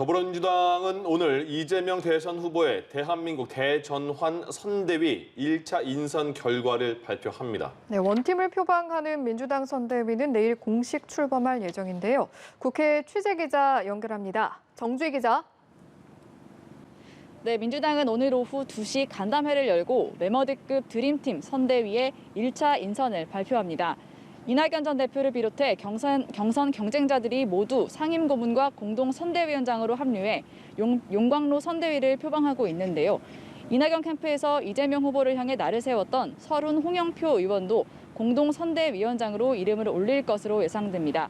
더불어민주당은 오늘 이재명 대선 후보의 대한민국 대전환 선대위 1차 인선 결과를 발표합니다. 네, 원팀을 표방하는 민주당 선대위는 내일 공식 출범할 예정인데요. 국회 취재기자 연결합니다. 정주희 기자. 네, 민주당은 오늘 오후 2시 간담회를 열고 메머드급 드림팀 선대위의 1차 인선을 발표합니다. 이낙연 전 대표를 비롯해 경선 경쟁자들이 모두 상임고문과 공동선대위원장으로 합류해 용광로 선대위를 표방하고 있는데요. 이낙연 캠프에서 이재명 후보를 향해 날을 세웠던 서른 홍영표 의원도 공동선대위원장으로 이름을 올릴 것으로 예상됩니다.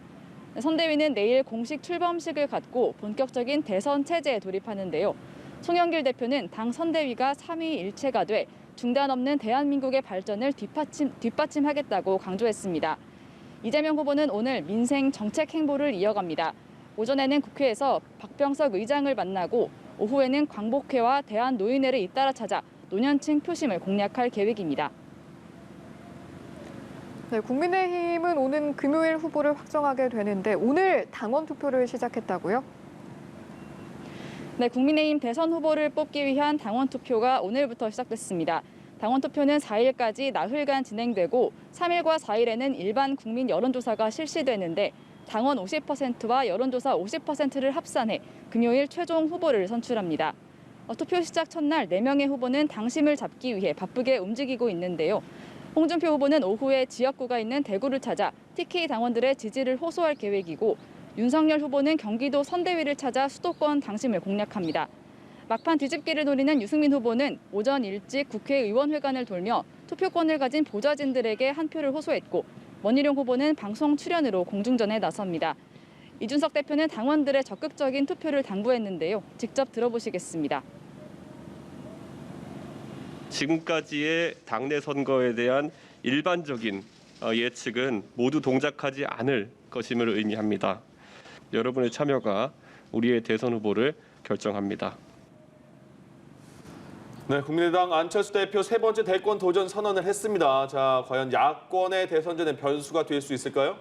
선대위는 내일 공식 출범식을 갖고 본격적인 대선 체제에 돌입하는데요. 송영길 대표는 당 선대위가 삼위일체가 돼 중단 없는 대한민국의 발전을 뒷받침하겠다고 강조했습니다. 이재명 후보는 오늘 민생 정책 행보를 이어갑니다. 오전에는 국회에서 박병석 의장을 만나고 오후에는 광복회와 대한노인회를 잇따라 찾아 노년층 표심을 공략할 계획입니다. 네, 국민의힘은 오는 금요일 후보를 확정하게 되는데 오늘 당원 투표를 시작했다고요? 네, 국민의힘 대선 후보를 뽑기 위한 당원 투표가 오늘부터 시작됐습니다. 당원 투표는 4일까지 나흘간 진행되고 3일과 4일에는 일반 국민 여론조사가 실시되는데 당원 50%와 여론조사 50%를 합산해 금요일 최종 후보를 선출합니다. 투표 시작 첫날 4명의 후보는 당심을 잡기 위해 바쁘게 움직이고 있는데요. 홍준표 후보는 오후에 지역구가 있는 대구를 찾아 TK 당원들의 지지를 호소할 계획이고 윤석열 후보는 경기도 선대위를 찾아 수도권 당심을 공략합니다. 막판 뒤집기를 노리는 유승민 후보는 오전 일찍 국회의원회관을 돌며 투표권을 가진 보좌진들에게 한 표를 호소했고 원희룡 후보는 방송 출연으로 공중전에 나섭니다. 이준석 대표는 당원들의 적극적인 투표를 당부했는데요. 직접 들어보시겠습니다. 지금까지의 당내 선거에 대한 일반적인 예측은 모두 동작하지 않을 것임을 의미합니다. 여러분의 참여가 우리의 대선 후보를 결정합니다. 네, 국민의당 안철수 대표 세 번째 대권 도전 선언을 했습니다. 자, 과연 야권의 대선전에 변수가 될 수 있을까요?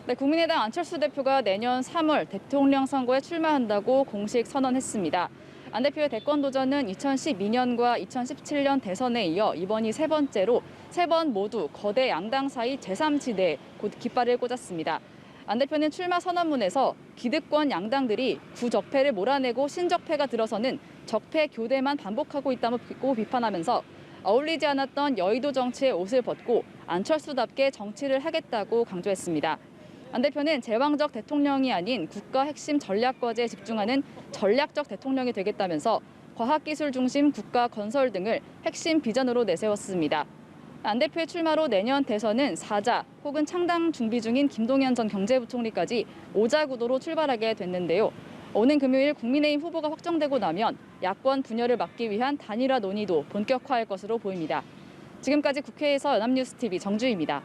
네, 국민의당 안철수 대표가 내년 3월 대통령 선거에 출마한다고 공식 선언했습니다. 안 대표의 대권 도전은 2012년과 2017년 대선에 이어 이번이 세 번째로 세 번 모두 거대 양당 사이 제3지대에 깃발을 꽂았습니다. 안 대표는 출마 선언문에서 기득권 양당들이 구적폐를 몰아내고 신적폐가 들어서는 적폐 교대만 반복하고 있다고 비판하면서 어울리지 않았던 여의도 정치의 옷을 벗고 안철수답게 정치를 하겠다고 강조했습니다. 안 대표는 제왕적 대통령이 아닌 국가 핵심 전략 과제에 집중하는 전략적 대통령이 되겠다면서 과학기술 중심 국가 건설 등을 핵심 비전으로 내세웠습니다. 안 대표의 출마로 내년 대선은 사자 혹은 창당 준비 중인 김동연 전 경제부총리까지 오자 구도로 출발하게 됐는데요. 오는 금요일 국민의힘 후보가 확정되고 나면 야권 분열을 막기 위한 단일화 논의도 본격화할 것으로 보입니다. 지금까지 국회에서 연합뉴스TV 정주희입니다.